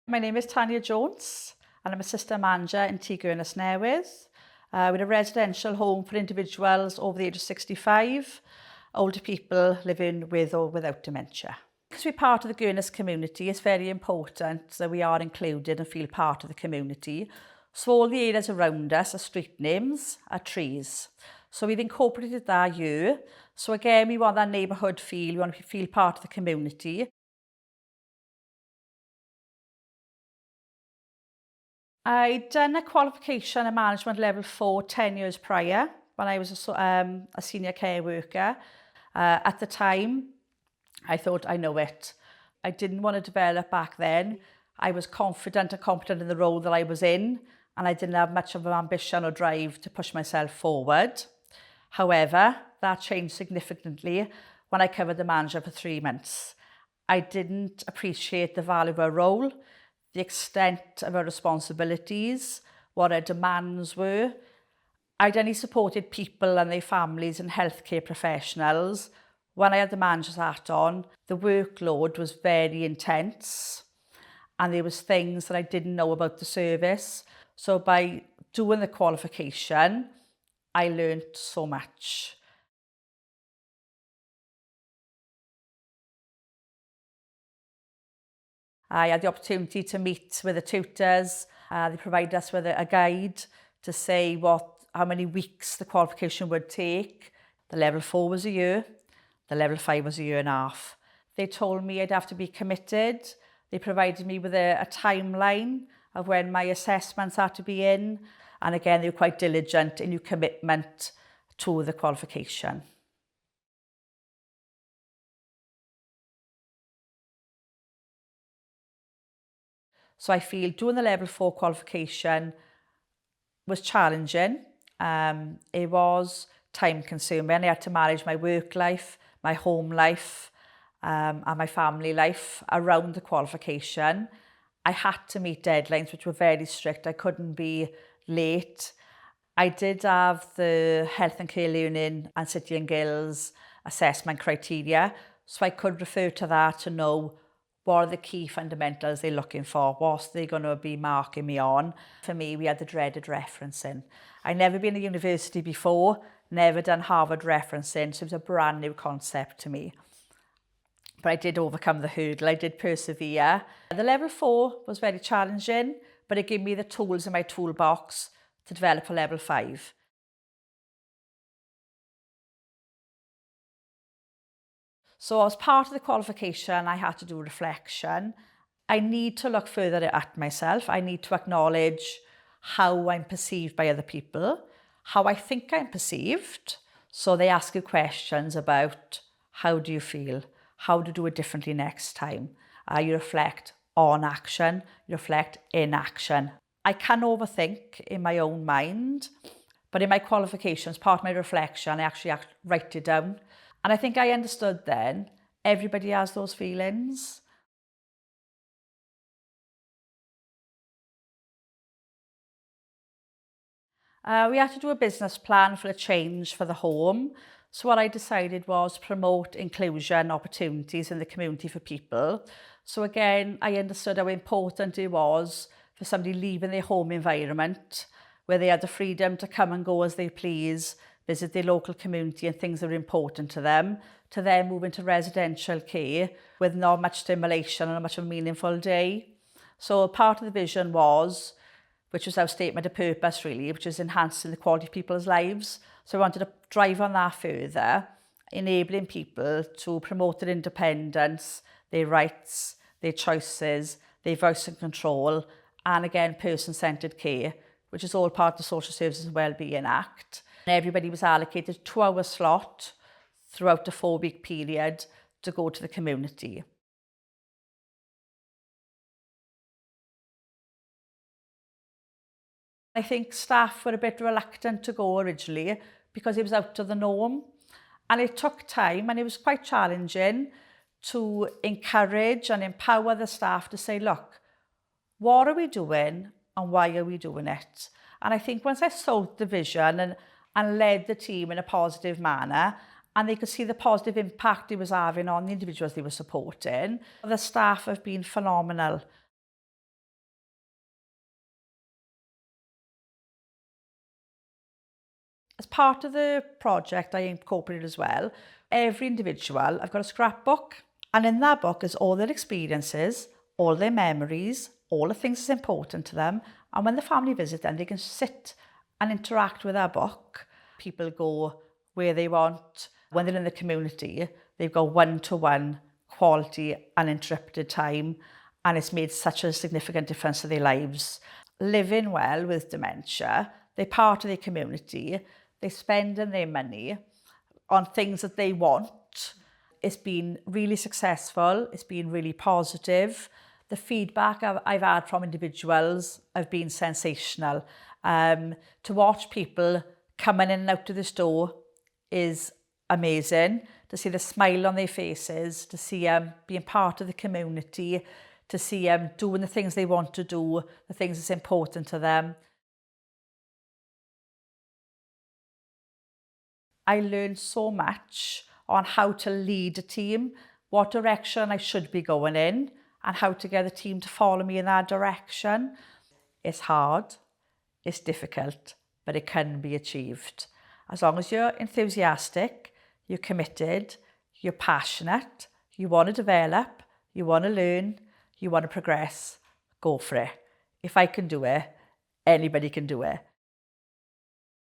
My name is Tania Jones and I'm Assistant Manager in Tŷ Newydd. We're a residential home for individuals over the age of 65, older people living with or without dementia. Because we're part of the Guinness community, it's very important that we are included and feel part of the community. So all the areas around us are street names, are trees. So we've incorporated that here. So again, we want that neighbourhood feel, we want to feel part of the community. I'd done a qualification in management level 4 10 years prior when I was a senior care worker. At the time, I thought I know it. I didn't want to develop back then. I was confident and competent in the role that I was in, and I didn't have much of an ambition or drive to push myself forward. However, that changed significantly when I covered the manager for 3 months. I didn't appreciate the value of her role, the extent of her responsibilities, what her demands were. I'd only supported people and their families and healthcare professionals. When I had the manager's hat on, the workload was very intense and there was things that I didn't know about the service. So by doing the qualification, I learned so much. I had the opportunity to meet with the tutors. They provided us with a guide to say how many weeks the qualification would take. The level 4 was a year, the level 5 was a year and a half. They told me I'd have to be committed. They provided me with a timeline of when my assessments had to be in. And again, they were quite diligent in your commitment to the qualification. So I feel doing the level 4 qualification was challenging. It was time consuming. I had to manage my work life, my home life, and my family life around the qualification. I had to meet deadlines which were very strict. I couldn't be late. I did have the Health and Care Learning and City and Guilds assessment criteria, so I could refer to that to know what are the key fundamentals they're looking for, what they're going to be marking me on. For me, we had the dreaded referencing. I'd never been to university before, never done Harvard referencing, so it was a brand new concept to me. But I did overcome the hurdle, I did persevere. The level 4 was very challenging, but it gave me the tools in my toolbox to develop a level 5. So as part of the qualification, I had to do reflection. I need to look further at myself. I need to acknowledge how I'm perceived by other people, how I think I'm perceived. So they ask you questions about how do you feel, how to do it differently next time. You reflect on action, you reflect in action. I can overthink in my own mind, but in my qualifications, part of my reflection, I actually write it down. And I think I understood then, everybody has those feelings. We had to do a business plan for a change for the home. So what I decided was promote inclusion opportunities in the community for people. So again, I understood how important it was for somebody leaving their home environment, where they had the freedom to come and go as they please, visit their local community and things that are important to them, to then move into residential care with not much stimulation and not much of a meaningful day. So part of the vision was, which was our statement of purpose really, which is enhancing the quality of people's lives. So I wanted to drive on that further, enabling people to promote their independence, their rights, their choices, their voice and control, and again, person-centred care, which is all part of the Social Services and Wellbeing Act. Everybody was allocated a 2-hour slot throughout a 4-week period to go to the community. I think staff were a bit reluctant to go originally because it was out of the norm. And it took time and it was quite challenging to encourage and empower the staff to say, look, what are we doing and why are we doing it? And I think once I sold the vision and led the team in a positive manner, and they could see the positive impact it was having on the individuals they were supporting, the staff have been phenomenal. As part of the project, I incorporated as well, every individual, I've got a scrapbook, and in that book is all their experiences, all their memories, all the things that's important to them. And when the family visit them, they can sit and interact with our book. People go where they want. When they're in the community, they've got one-to-one quality uninterrupted time, and it's made such a significant difference to their lives. Living well with dementia, they're part of their community, they're spending their money on things that they want. It's been really successful, it's been really positive. The feedback I've had from individuals have been sensational. To watch people coming in and out of the store is amazing. To see the smile on their faces, to see them being part of the community, to see them doing the things they want to do, the things that's important to them. I learned so much on how to lead a team, what direction I should be going in, and how to get the team to follow me in that direction. It's hard, it's difficult, but it can be achieved. As long as you're enthusiastic, you're committed, you're passionate, you want to develop, you want to learn, you want to progress, go for it. If I can do it, anybody can do it.